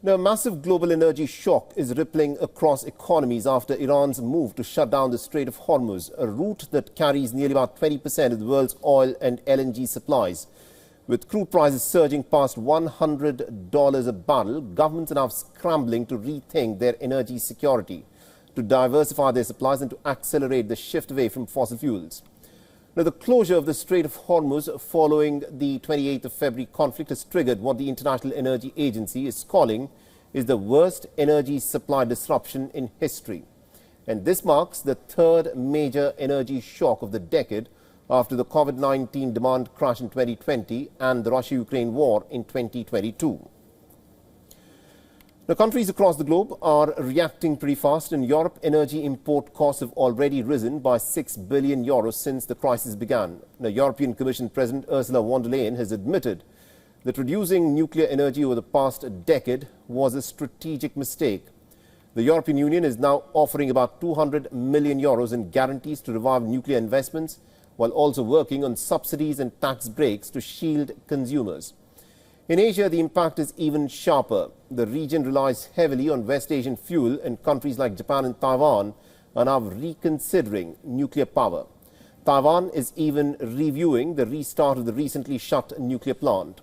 Now, a massive global energy shock is rippling across economies after Iran's move to shut down the Strait of Hormuz, a route that carries nearly about 20% of the world's oil and LNG supplies. With crude prices surging past $100 a barrel, governments are now scrambling to rethink their energy security, to diversify their supplies and to accelerate the shift away from fossil fuels. Now, the closure of the Strait of Hormuz following the 28th of February conflict has triggered what the International Energy Agency is calling is the worst energy supply disruption in history. And this marks the third major energy shock of the decade after the COVID-19 demand crash in 2020 and the Russia-Ukraine war in 2022. Now, countries across the globe are reacting pretty fast. In Europe, energy import costs have already risen by €6 billion since the crisis began. Now, European Commission President Ursula von der Leyen has admitted that reducing nuclear energy over the past decade was a strategic mistake. The European Union is now offering about €200 million in guarantees to revive nuclear investments, while also working on subsidies and tax breaks to shield consumers. In Asia, the impact is even sharper. The region relies heavily on West Asian fuel, and countries like Japan and Taiwan are now reconsidering nuclear power. Taiwan is even reviewing the restart of the recently shut nuclear plant.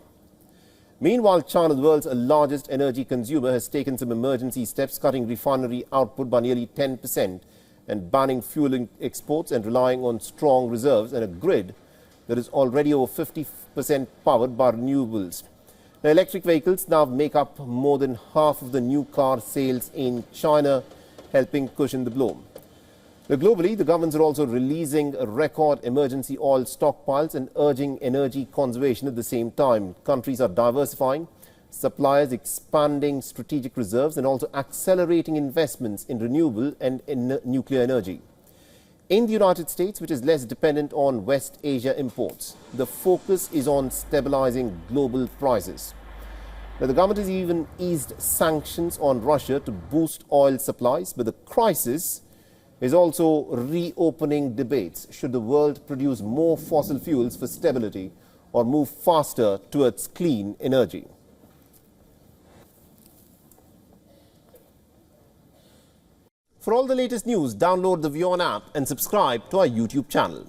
Meanwhile, China, the world's largest energy consumer, has taken some emergency steps, cutting refinery output by nearly 10% and banning fuel exports and relying on strong reserves and a grid that is already over 50% powered by renewables. Now, electric vehicles now make up more than half of the new car sales in China, helping cushion the blow. Now, globally, the governments are also releasing record emergency oil stockpiles and urging energy conservation at the same time. Countries are diversifying, suppliers expanding strategic reserves and also accelerating investments in renewable and in nuclear energy. In the United States, which is less dependent on West Asia imports, the focus is on stabilizing global prices. Now, the government has even eased sanctions on Russia to boost oil supplies, but the crisis is also reopening debates. Should the world produce more fossil fuels for stability or move faster towards clean energy? For all the latest news, download the WION app and subscribe to our YouTube channel.